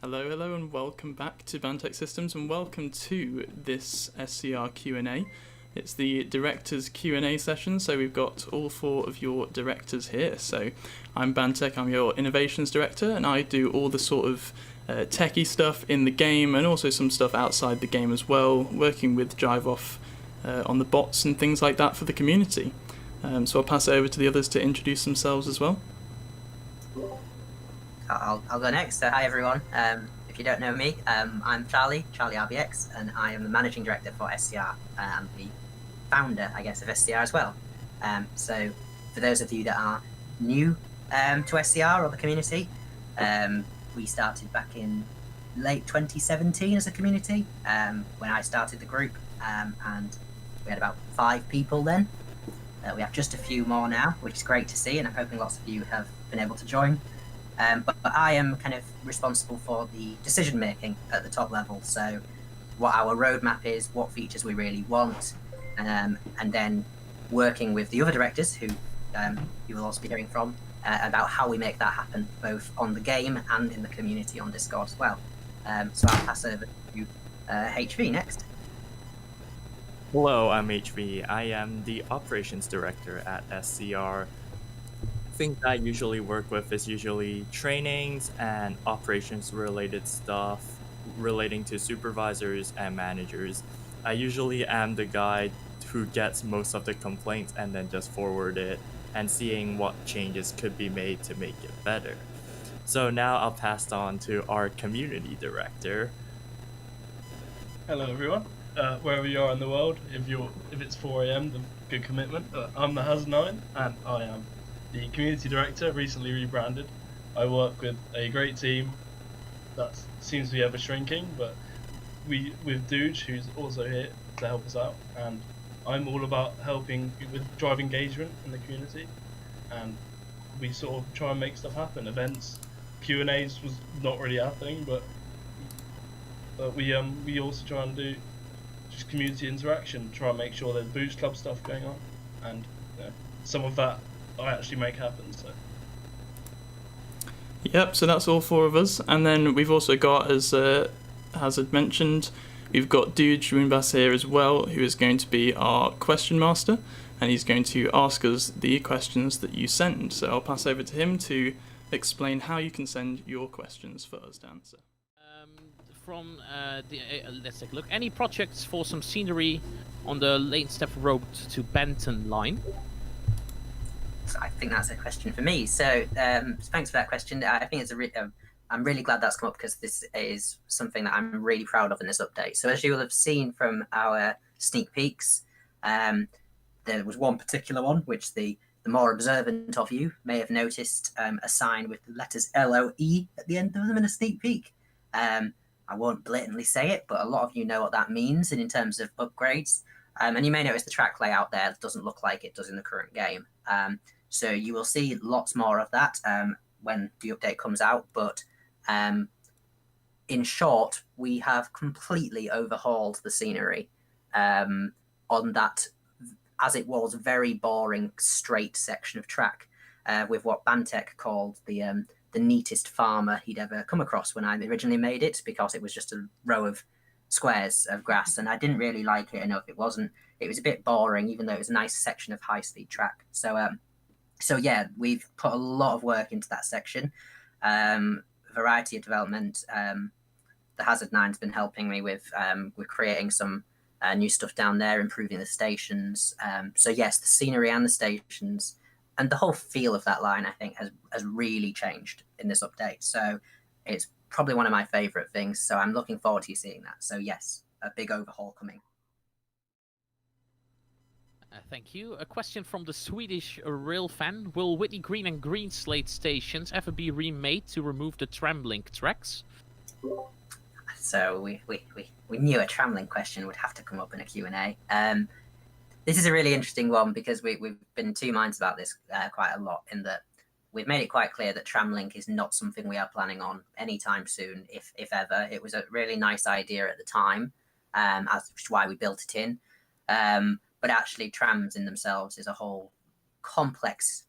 Hello, hello, and welcome back to Bantech Systems, and welcome to this SCR Q&A. It's the Directors Q&A session, so we've got all four of your directors here. So I'm Bantech, I'm your Innovations Director, and I do all the sort of techie stuff in the game, and also some stuff outside the game as well, working with Drive-Off on the bots and things like that for the community. So I'll pass it over to the others to introduce themselves as well. I'll go next. So hi everyone. If you don't know me, I'm Charlie RBX, and I am the Managing Director for SCR and the founder, I guess, of SCR as well. So for those of you that are new to SCR or the community, we started back in late 2017 as a community when I started the group, and we had about 5 people then. We have just a few more now, which is great to see, and I'm hoping lots of you have been able to join. But I am kind of responsible for the decision making at the top level. So what our roadmap is, what features we really want, and then working with the other directors who you will also be hearing from about how we make that happen, both on the game and in the community on Discord as well. So I'll pass over to HV next. Hello, I'm HV. I am the Operations Director at SCR. Thing that I usually work with is usually trainings and operations related stuff relating to supervisors and managers. I usually am the guy who gets most of the complaints and then just forward it and seeing what changes could be made to make it better. So now I'll pass on to our community director. Hello everyone, wherever you are in the world, if it's 4 AM, then good commitment. I'm the Haz9 and I am the community director, recently rebranded. I work with a great team that seems to be ever shrinking, but with Dooge, who's also here to help us out, and I'm all about helping with drive engagement in the community, and we sort of try and make stuff happen. Events, Q&As was not really happening, but we also try and do just community interaction, try and make sure there's Boost Club stuff going on, and some of that I actually make happen. So Yep, so that's all 4 of us, and then we've also got, as Hazard mentioned, we've got Dooge Moonbass here as well, who is going to be our question master, and he's going to ask us the questions that you send. So I'll pass over to him to explain how you can send your questions for us to answer. Let's take a look. Any projects for some scenery on the Lane Step Road to Benton line? So I think that's a question for me. So thanks for that question. I think it's I'm really glad that's come up because this is something that I'm really proud of in this update. So as you will have seen from our sneak peeks, there was one particular one which the more observant of you may have noticed a sign with the letters LOE at the end of them in a sneak peek. I won't blatantly say it, but a lot of you know what that means in terms of upgrades. And you may notice the track layout there doesn't look like it does in the current game. So you will see lots more of that when the update comes out. But in short, we have completely overhauled the scenery on that, as it was, very boring straight section of track with what Bantech called the neatest farmer he'd ever come across when I originally made it, because it was just a row of squares of grass, and I didn't really like it enough. It was a bit boring, even though it was a nice section of high-speed track. So yeah, we've put a lot of work into that section. Variety of development. The Hazard9's been helping me with creating some new stuff down there, improving the stations. So yes, the scenery and the stations and the whole feel of that line, I think, has really changed in this update. So it's probably one of my favorite things. So I'm looking forward to you seeing that. So yes, a big overhaul coming. Thank you. A question from the Swedish rail fan. Will Whitney Green and Greenslade stations ever be remade to remove the tramlink tracks? So we knew a tramlink question would have to come up in a Q&A. This is a really interesting one because we've been in 2 minds about this quite a lot, in that we've made it quite clear that tramlink is not something we are planning on anytime soon, if ever. It was a really nice idea at the time, which is why we built it in. But actually, trams in themselves is a whole complex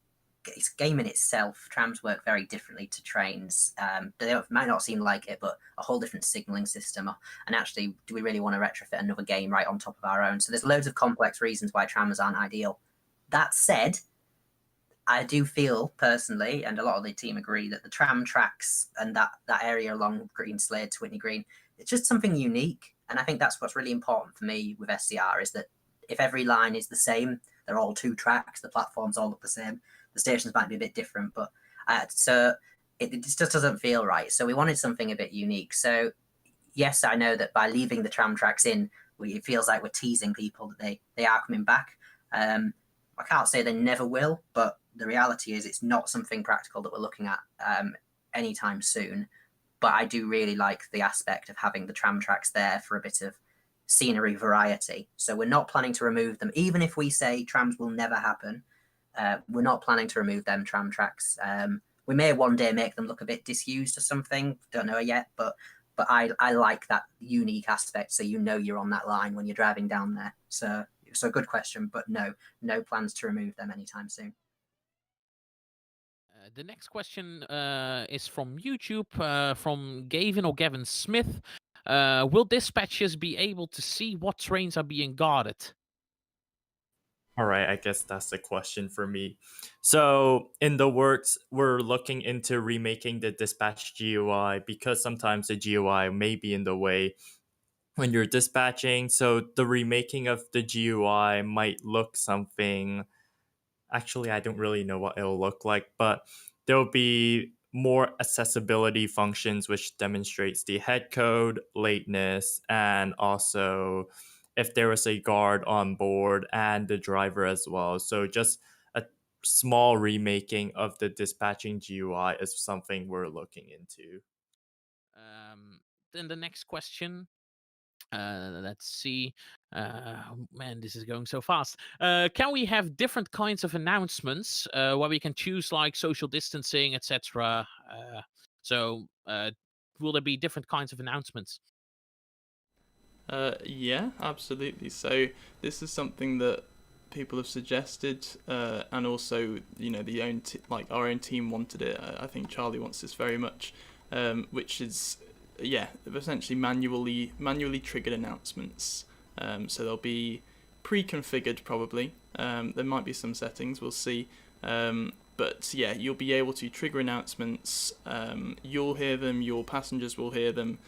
game in itself. Trams work very differently to trains. They might not seem like it, but a whole different signaling system. And actually, do we really want to retrofit another game right on top of our own? So there's loads of complex reasons why trams aren't ideal. That said, I do feel personally, and a lot of the team agree, that the tram tracks and that area along Greenslade to Whitney Green, it's just something unique. And I think that's what's really important for me with SCR, is that if every line is the same, they're all 2 tracks, the platforms all look the same, the stations might be a bit different, but so it just doesn't feel right. So we wanted something a bit unique. So yes, I know that by leaving the tram tracks in, it feels like we're teasing people that they are coming back. I can't say they never will, but the reality is it's not something practical that we're looking at anytime soon. But I do really like the aspect of having the tram tracks there for a bit of scenery variety. So we're not planning to remove them, even if we say trams will never happen. We're not planning to remove them tram tracks. We may one day make them look a bit disused or something. Don't know yet, but I like that unique aspect. So you know you're on that line when you're driving down there. So a good question, but no plans to remove them anytime soon. The next question is from YouTube, from Gavin or Gavin Smith. Will dispatchers be able to see what trains are being guarded? All right, I guess that's the question for me. So, in the works, we're looking into remaking the dispatch GUI because sometimes the GUI may be in the way when you're dispatching. So, the remaking of the GUI might look something. Actually, I don't really know what it'll look like, but there'll be more accessibility functions which demonstrates the head code, lateness, and also if there was a guard on board and the driver as well. So just a small remaking of the dispatching GUI is something we're looking into. Then the next question. Let's see. Man, this is going so fast. Can we have different kinds of announcements where we can choose like social distancing, etc.? Will there be different kinds of announcements? Yeah, absolutely. So this is something that people have suggested, and also our own team wanted it. I think Charlie wants this very much, which is essentially manually triggered announcements. So they'll be pre-configured probably. There might be some settings, we'll see. But yeah, you'll be able to trigger announcements. You'll hear them, your passengers will hear them,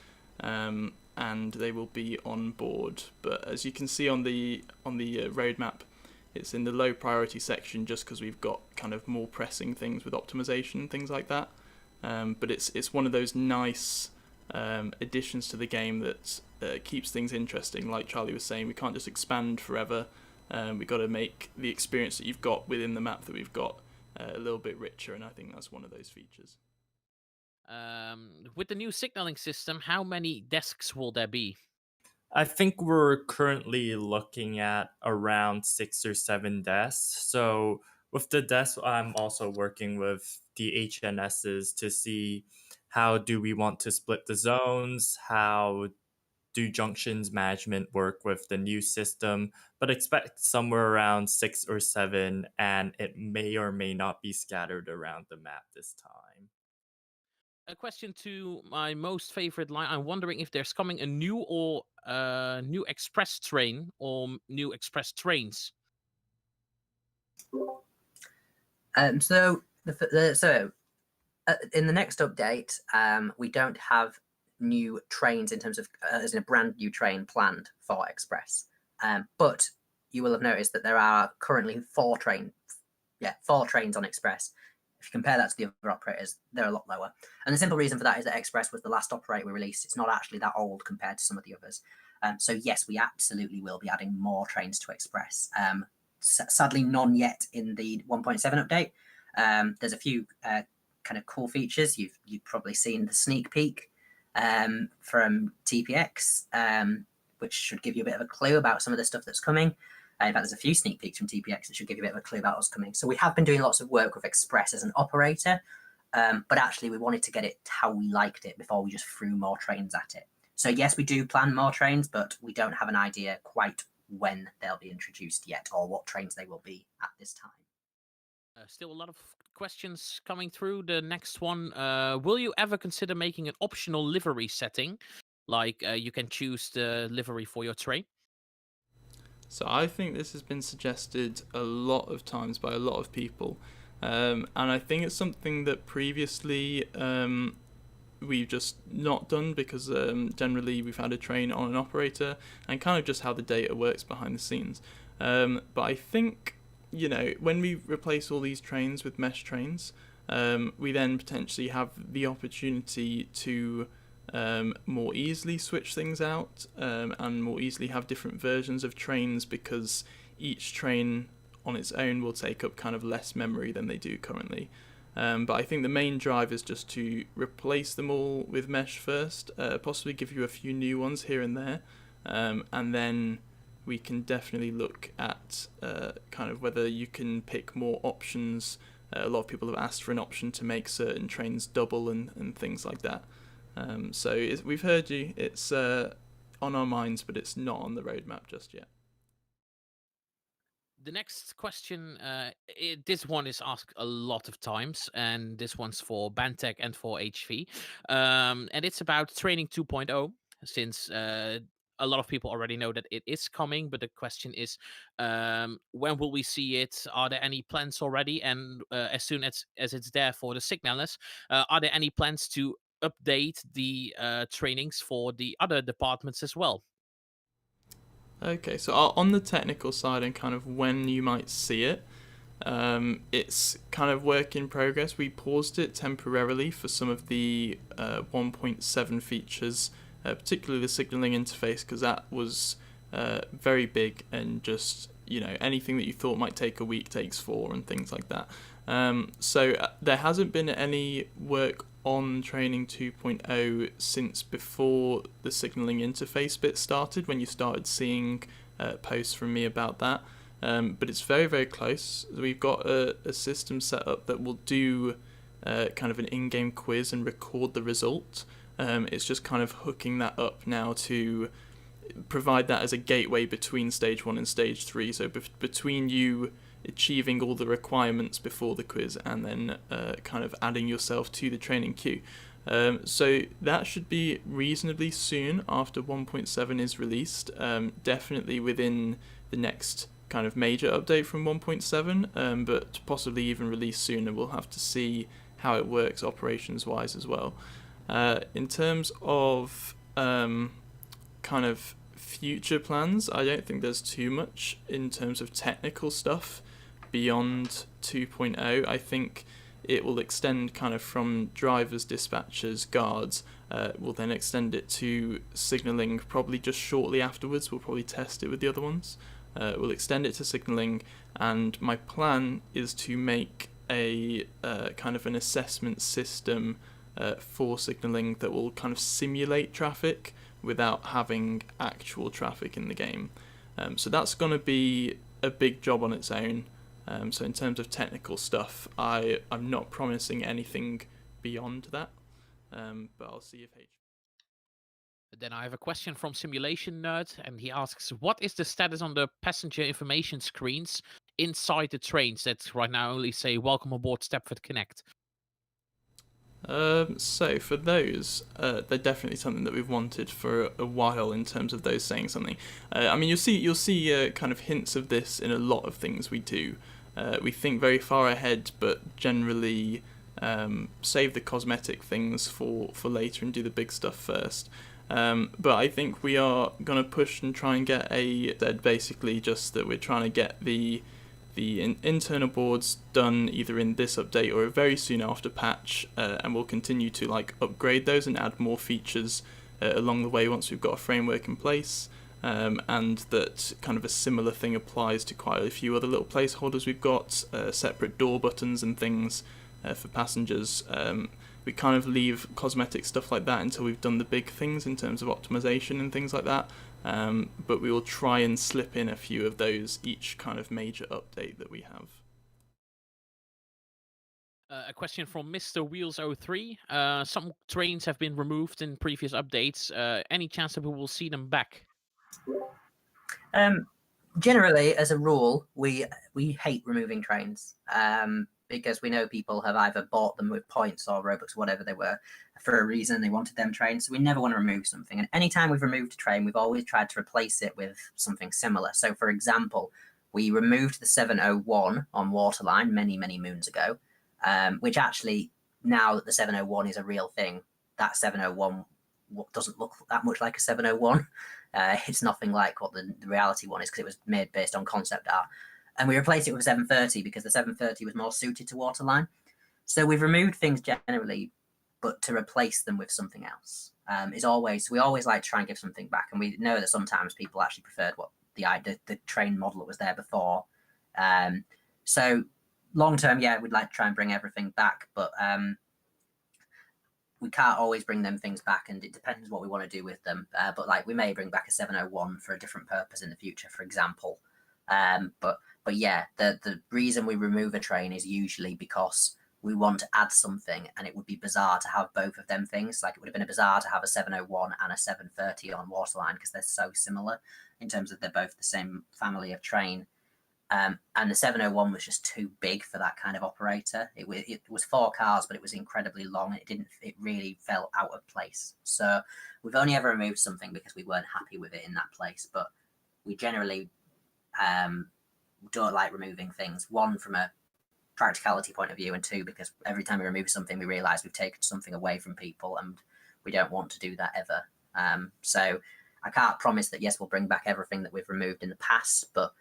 and they will be on board. But as you can see on the roadmap, it's in the low priority section just because we've got kind of more pressing things with optimization and things like that. But it's one of those nice additions to the game that keeps things interesting. Like Charlie was saying, we can't just expand forever. We've got to make the experience that you've got within the map that we've got a little bit richer, and I think that's one of those features. With the new signaling system, how many desks will there be? I think we're currently looking at around 6 or 7 desks. So with the desks, I'm also working with the HNSs to see how do we want to split the zones, how do junctions management work with the new system, but expect somewhere around 6 or 7, and it may or may not be scattered around the map this time. A question to my most favorite line. I'm wondering if there's coming a new new express train or new express trains. So in the next update, we don't have new trains in terms of as in a brand new train planned for Express. But you will have noticed that there are currently 4 trains on Express. If you compare that to the other operators, they're a lot lower. And the simple reason for that is that Express was the last operator we released. It's not actually that old compared to some of the others. So yes, we absolutely will be adding more trains to Express. Sadly, none yet in the 1.7 update. There's a few kind of cool features. You've probably seen the sneak peek from TPX, which should give you a bit of a clue about some of the stuff that's coming. In fact, there's a few sneak peeks from TPX that should give you a bit of a clue about what's coming. So we have been doing lots of work with Express as an operator, but actually we wanted to get it how we liked it before we just threw more trains at it. So yes, we do plan more trains, but we don't have an idea quite when they'll be introduced yet or what trains they will be at this time. Still a lot of questions coming through. The next one: will you ever consider making an optional livery setting, like you can choose the livery for your train? So I think this has been suggested a lot of times by a lot of people, and I think it's something that previously we've just not done because generally we've had a train on an operator and kind of just how the data works behind the scenes. But I think, when we replace all these trains with mesh trains, we then potentially have the opportunity to more easily switch things out and more easily have different versions of trains, because each train on its own will take up kind of less memory than they do currently. But I think the main drive is just to replace them all with mesh first, possibly give you a few new ones here and there, and then we can definitely look at kind of whether you can pick more options. A lot of people have asked for an option to make certain trains double and things like that. So we've heard you. It's on our minds, but it's not on the roadmap just yet. The next question, this one is asked a lot of times, and this one's for Bantech and for HV. And it's about Training 2.0, since a lot of people already know that it is coming, but the question is, when will we see it? Are there any plans already? And as soon as it's there for the signalers, are there any plans to update the trainings for the other departments as well? Okay, so on the technical side and kind of when you might see it, it's kind of work in progress. We paused it temporarily for some of the 1.7 features, particularly the signaling interface, because that was very big, and just anything that you thought might take a week takes 4 and things like that. So there hasn't been any work on Training 2.0 since before the signaling interface bit started, when you started seeing posts from me about that. But it's very, very close. We've got a system set up that will do kind of an in-game quiz and record the result. It's just kind of hooking that up now to provide that as a gateway between stage 1 and stage 3. So between you achieving all the requirements before the quiz and then kind of adding yourself to the training queue. So that should be reasonably soon after 1.7 is released, definitely within the next kind of major update from 1.7, but possibly even released sooner. We'll have to see how it works operations wise as well. In terms of kind of future plans, I don't think there's too much in terms of technical stuff beyond 2.0. I think it will extend kind of from drivers, dispatchers, guards. We'll then extend it to signaling probably just shortly afterwards. We'll probably test it with the other ones. We'll extend it to signaling, and my plan is to make a kind of an assessment system for signaling that will kind of simulate traffic without having actual traffic in the game. So that's going to be a big job on its own. So in terms of technical stuff, I'm not promising anything beyond that, but I'll see if Then I have a question from Simulation Nerd, and he asks, what is the status on the passenger information screens inside the trains that right now only say welcome aboard Stepford Connect? So for those, they're definitely something that we've wanted for a while in terms of those saying something. I mean, you'll see kind of hints of this in a lot of things we do. We think very far ahead, but generally save the cosmetic things for later and do the big stuff first. But I think we are going to push and try and get basically just that we're trying to get the internal boards done either in this update or very soon after patch, and we'll continue to upgrade those and add more features along the way once we've got a framework in place, and that kind of a similar thing applies to quite a few other little placeholders we've got, separate door buttons and things for passengers. We kind of leave cosmetic stuff like that until we've done the big things in terms of optimization and things like that. But we will try and slip in a few of those each kind of major update that we have. A question from Mr. Wheels03. Some trains have been removed in previous updates. Any chance that we will see them back? Generally, as a rule, we hate removing trains because we know people have either bought them with points or Robux or whatever they were for a reason. They wanted them trains, so we never want to remove something. And anytime we've removed a train, we've always tried to replace it with something similar. So, for example, we removed the 701 on Waterline many moons ago, which actually, now that the 701 is a real thing, that 701 doesn't look that much like a 701. It's nothing like what the reality one is because it was made based on concept art. And we replaced it with 730 because the 730 was more suited to Waterline. So we've removed things generally, but to replace them with something else is always, we always like to try and give something back. And we know that sometimes people actually preferred what the train model that was there before. So long term, yeah, we'd like to try and bring everything back, but we can't always bring them things back, and it depends what we want to do with them. But like, we may bring back a 701 for a different purpose in the future, for example. But yeah, the reason we remove a train is usually because we want to add something, and it would be bizarre to have both of them things. Like, it would have been bizarre to have a 701 and a 730 on Waterline because they're so similar in terms of they're both the same family of train. And the 701 was just too big for that kind of operator. It was 4 cars, but it was incredibly long. It really fell out of place. So we've only ever removed something because we weren't happy with it in that place. But we generally don't like removing things. One, from a practicality point of view, and two, because every time we remove something, we realise we've taken something away from people, and we don't want to do that ever. So I can't promise that, yes, we'll bring back everything that we've removed in the past, but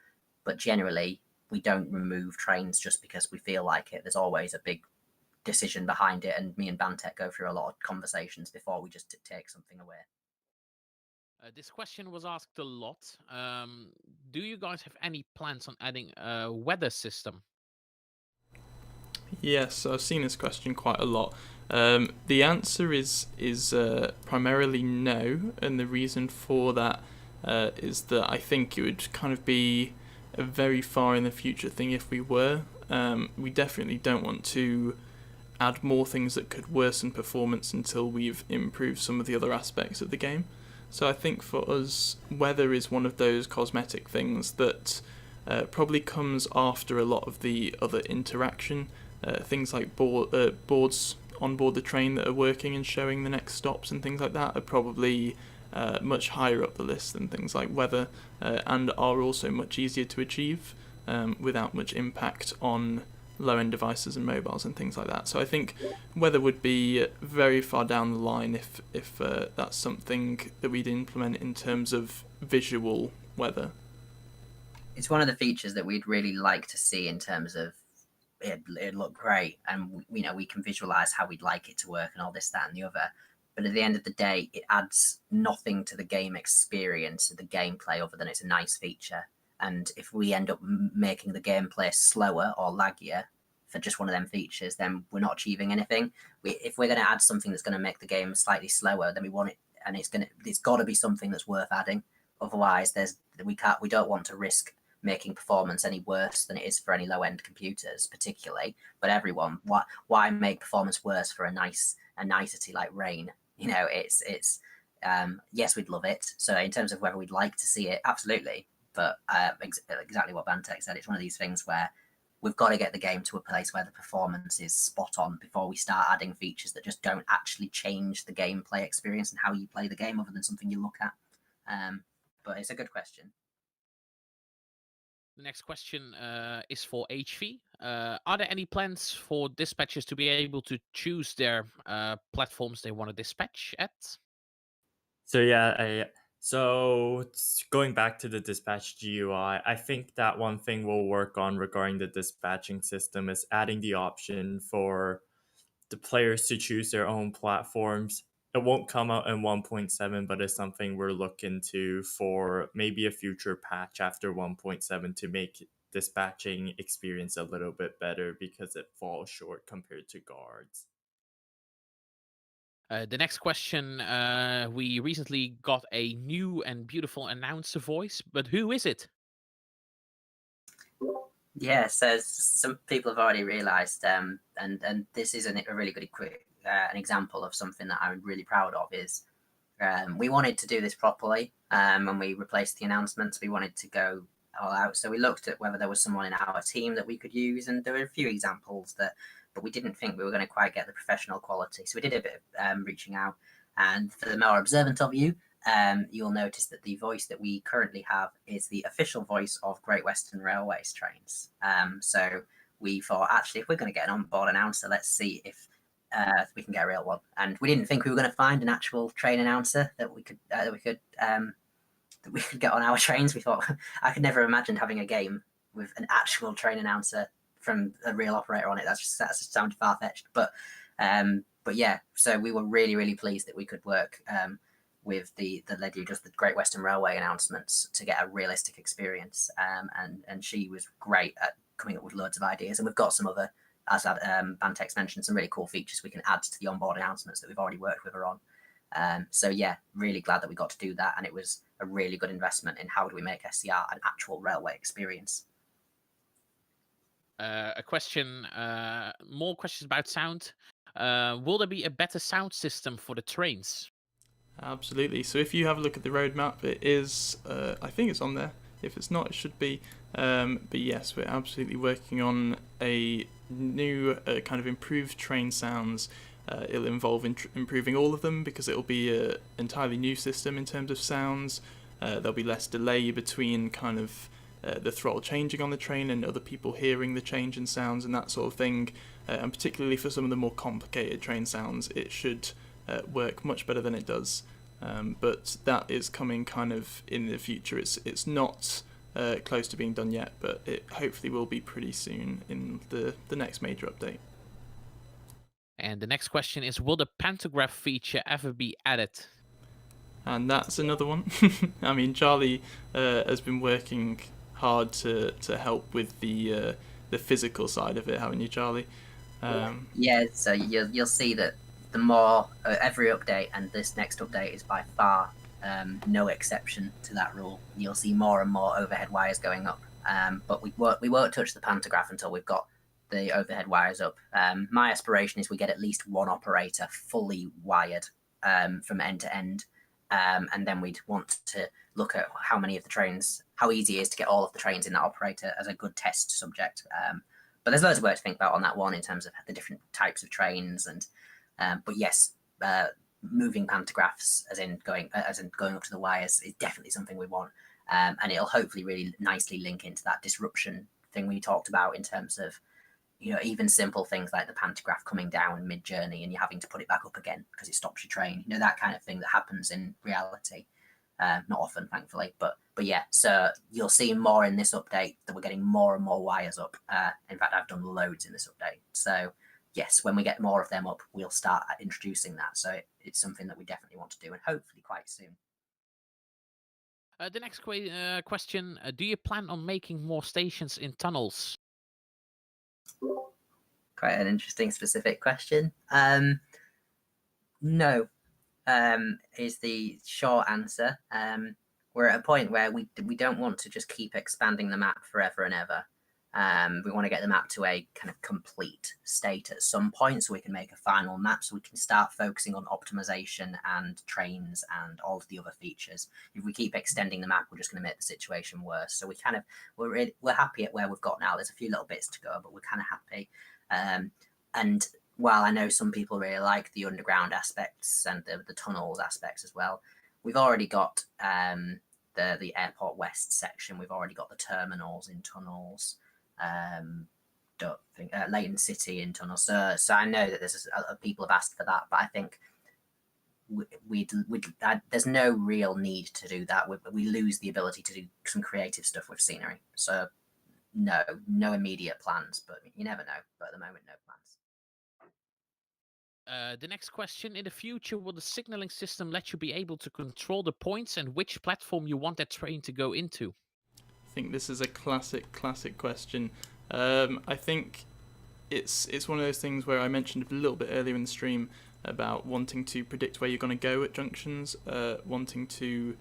generally, we don't remove trains just because we feel like it. There's always a big decision behind it, and me and Bantek go through a lot of conversations before we just take something away. This question was asked a lot. Do you guys have any plans on adding a weather system? Yes, I've seen this question quite a lot. The answer is primarily no, and the reason for that is that I think it would kind of be a very far in the future thing if we were. We definitely don't want to add more things that could worsen performance until we've improved some of the other aspects of the game. So I think for us, weather is one of those cosmetic things that probably comes after a lot of the other interaction. Things like boards on board the train that are working and showing the next stops and things like that are probably much higher up the list than things like weather, and are also much easier to achieve without much impact on low-end devices and mobiles and things like that. So I think weather would be very far down the line if that's something that we'd implement in terms of visual weather. It's one of the features that we'd really like to see in terms of it'd look great, and we can visualize how we'd like it to work and all this, that, and the other. But at the end of the day, it adds nothing to the game experience, to the gameplay, other than it's a nice feature. And if we end up making the gameplay slower or laggier for just one of them features, then we're not achieving anything. If we're going to add something that's going to make the game slightly slower, then we want it, and it's got to be something that's worth adding. Otherwise, we don't want to risk making performance any worse than it is for any low-end computers, particularly. But everyone, why make performance worse for a nicety like rain? It's yes, we'd love it. So in terms of whether we'd like to see it, absolutely. But exactly what Bantek said, it's one of these things where we've got to get the game to a place where the performance is spot on before we start adding features that just don't actually change the gameplay experience and how you play the game, other than something you look at. But it's a good question. The next question is for HV. Are there any plans for dispatchers to be able to choose their platforms they want to dispatch at? So yeah, so going back to the dispatch GUI, I think that one thing we'll work on regarding the dispatching system is adding the option for the players to choose their own platforms. It won't come out in 1.7, but it's something we're looking to for maybe a future patch after 1.7 to make dispatching experience a little bit better, because it falls short compared to guards. The next question, we recently got a new and beautiful announcer voice, but who is it? Yeah, so some people have already realised, and this is a really good an example of something that I'm really proud of. Is we wanted to do this properly when we replaced the announcements. We wanted to go all out. So we looked at whether there was someone in our team that we could use, and there were a few examples but we didn't think we were going to quite get the professional quality. So we did a bit of reaching out, and for the more observant of you, you'll notice that the voice that we currently have is the official voice of Great Western Railways trains. So we thought, actually, if we're going to get an onboard announcer, let's see if we can get a real one. And we didn't think we were going to find an actual train announcer that we could get on our trains. We thought I could never imagine having a game with an actual train announcer from a real operator on it. That just sounded far fetched. But yeah, so we were really, really pleased that we could work with the lady who does the Great Western Railway announcements to get a realistic experience. And she was great at coming up with loads of ideas. And we've got some other, as Bantex mentioned, some really cool features we can add to the onboard announcements that we've already worked with her on. So yeah, really glad that we got to do that, and it was a really good investment in how do we make SCR an actual railway experience. A question, more questions about sound. Will there be a better sound system for the trains? Absolutely. So if you have a look at the roadmap, it is, I think it's on there. If it's not, it should be. But yes, we're absolutely working on a new kind of improved train sounds. It'll involve improving all of them because it'll be an entirely new system in terms of sounds. There'll be less delay between kind of the throttle changing on the train and other people hearing the change in sounds and that sort of thing. And particularly for some of the more complicated train sounds, it should work much better than it does. But that is coming kind of in the future. It's not close to being done yet, but it hopefully will be pretty soon in the next major update. And the next question is, will the pantograph feature ever be added? And that's another one. I mean, Charlie has been working hard to help with the physical side of it, haven't you, Charlie? Yeah, so you'll see that the more every update, and this next update is by far no exception to that rule. You'll see more and more overhead wires going up, but we won't touch the pantograph until we've got the overhead wires up. My aspiration is we get at least one operator fully wired from end to end, and then we'd want to look at how many of the trains, how easy it is to get all of the trains in that operator as a good test subject. But there's loads of work to think about on that one in terms of the different types of trains, and but yes, moving pantographs as in going up to the wires is definitely something we want, and it'll hopefully really nicely link into that disruption thing we talked about in terms of, you know, even simple things like the pantograph coming down mid-journey and you having to put it back up again because it stops your train. You know, that kind of thing that happens in reality. Not often, thankfully, but yeah. So you'll see more in this update that we're getting more and more wires up. In fact, I've done loads in this update. So yes, when we get more of them up, we'll start introducing that. So it's something that we definitely want to do, and hopefully quite soon. The next question, do you plan on making more stations in tunnels? Quite an interesting specific question. No, is the short answer. We're at a point where we don't want to just keep expanding the map forever and ever. We want to get the map to a kind of complete state at some point so we can make a final map, so we can start focusing on optimization and trains and all of the other features. If we keep extending the map, we're just going to make the situation worse. So we're happy at where we've got now. There's a few little bits to go, but we're kind of happy. And while I know some people really like the underground aspects and the tunnels aspects as well, we've already got the Airport West section. We've already got the terminals in tunnels. Don't think Leighton City in tunnels. So I know that people have asked for that, but I think there's no real need to do that. We lose the ability to do some creative stuff with scenery. So no immediate plans, but you never know. But at the moment, no plans. The next question, in the future, will the signaling system let you be able to control the points and which platform you want that train to go into? I think this is a classic question. I think it's one of those things where I mentioned a little bit earlier in the stream about wanting to predict where you're going to go at junctions, wanting to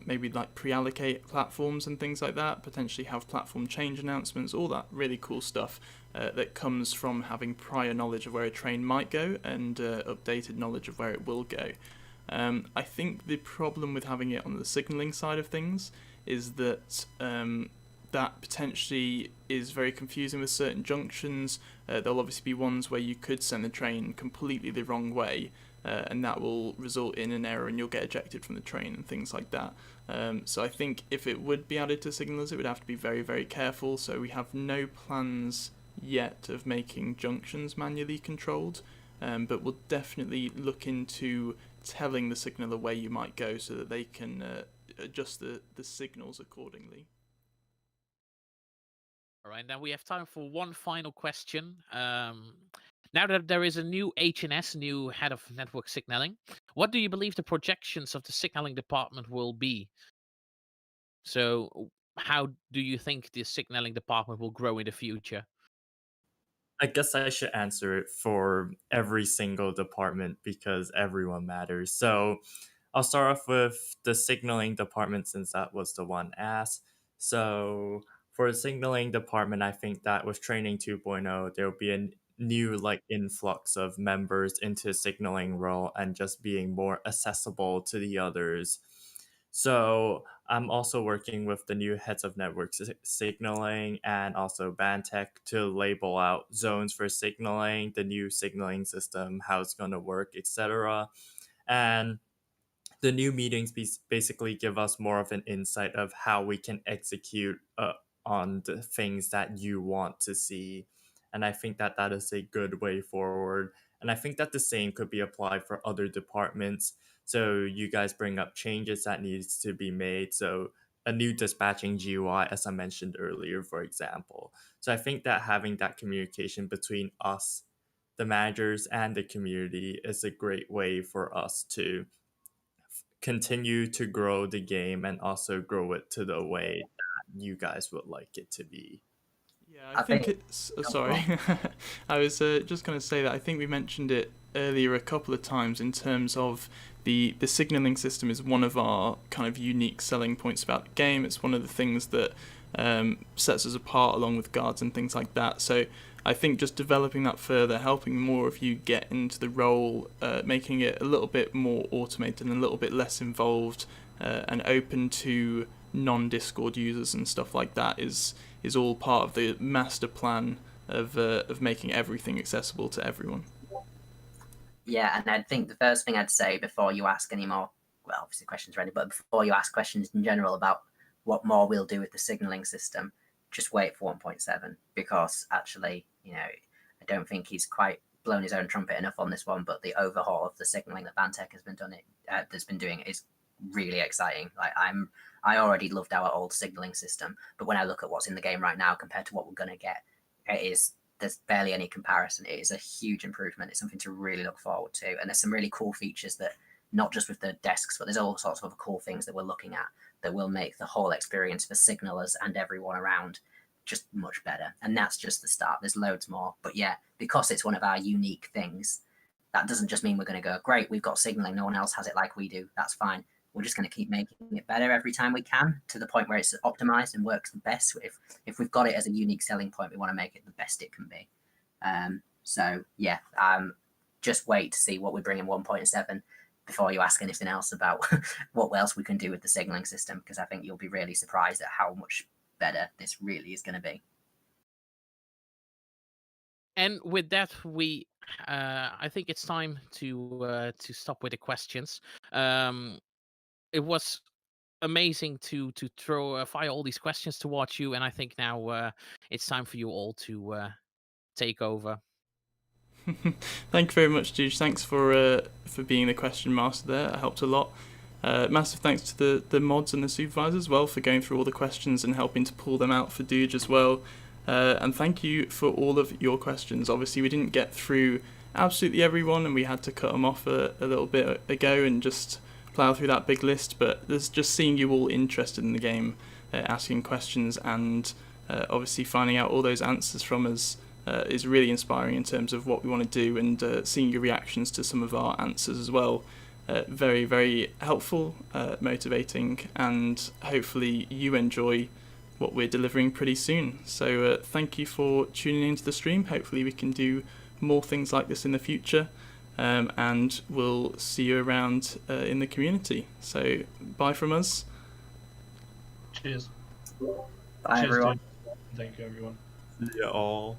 maybe like pre-allocate platforms and things like that, potentially have platform change announcements, all that really cool stuff that comes from having prior knowledge of where a train might go and updated knowledge of where it will go. I think the problem with having it on the signalling side of things is that that potentially is very confusing with certain junctions. There'll obviously be ones where you could send the train completely the wrong way, and that will result in an error and you'll get ejected from the train and things like that. So I think if it would be added to signalers, it would have to be very, very careful. So we have no plans yet of making junctions manually controlled, but we'll definitely look into telling the signaler where you might go so that they can adjust the signals accordingly. All right, now we have time for one final question. Now that there is a new HNS, new head of network signaling, what do you believe the projections of the signaling department will be? So, how do you think the signaling department will grow in the future? I guess I should answer it for every single department because everyone matters. So I'll start off with the signaling department since that was the one asked. So for the signaling department, I think that with training 2.0, there will be a new like influx of members into signaling role and just being more accessible to the others. So I'm also working with the new heads of network signaling and also Bantech to label out zones for signaling, the new signaling system, how it's going to work, etc. And the new meetings basically give us more of an insight of how we can execute on the things that you want to see. And I think that that is a good way forward. And I think that the same could be applied for other departments. So you guys bring up changes that needs to be made. So a new dispatching GUI, as I mentioned earlier, for example. So I think that having that communication between us, the managers, and the community is a great way for us to continue to grow the game and also grow it to the way that you guys would like it to be. Yeah, I think it's... sorry. I was just going to say that I think we mentioned it earlier a couple of times in terms of the signalling system is one of our kind of unique selling points about the game. It's one of the things that sets us apart along with guards and things like that. So I think just developing that further, helping more of you get into the role, making it a little bit more automated and a little bit less involved and open to non-Discord users and stuff like that is all part of the master plan of making everything accessible to everyone. Yeah, and I think the first thing I'd say before you ask any more, well, obviously questions ready, but before you ask questions in general about what more we'll do with the signaling system, just wait for 1.7 because actually, you know, I don't think he's quite blown his own trumpet enough on this one, but the overhaul of the signaling that Bantech has been doing is really exciting. Like I already loved our old signaling system, but when I look at what's in the game right now compared to what we're going to get, there's barely any comparison. It is a huge improvement. It's something to really look forward to. And there's some really cool features that, not just with the desks, but there's all sorts of other cool things that we're looking at that will make the whole experience for signalers and everyone around just much better. And that's just the start. There's loads more. But yeah, because it's one of our unique things, that doesn't just mean we're going to go, great, we've got signaling, no one else has it like we do. That's fine. We're just going to keep making it better every time we can to the point where it's optimized and works the best. If we've got it as a unique selling point, we want to make it the best it can be. So yeah, just wait to see what we bring in 1.7 before you ask anything else about what else we can do with the signaling system, because I think you'll be really surprised at how much better this really is going to be. And with that, I think it's time to stop with the questions. It was amazing to fire all these questions towards you, and I think now it's time for you all to take over. Thank you very much, Juge. Thanks for being the question master there. It helped a lot. Massive thanks to the mods and the supervisors as well for going through all the questions and helping to pull them out for Duge as well. And thank you for all of your questions. Obviously, we didn't get through absolutely everyone, and we had to cut them off a little bit ago and just plough through that big list. But there's just seeing you all interested in the game, asking questions, and obviously finding out all those answers from us is really inspiring in terms of what we want to do, and seeing your reactions to some of our answers as well. Very, very helpful, motivating, and hopefully you enjoy what we're delivering pretty soon. So thank you for tuning into the stream. Hopefully we can do more things like this in the future, and we'll see you around in the community. So bye from us. Cheers. Bye, Cheers, everyone. dude. Thank you, everyone. See ya all.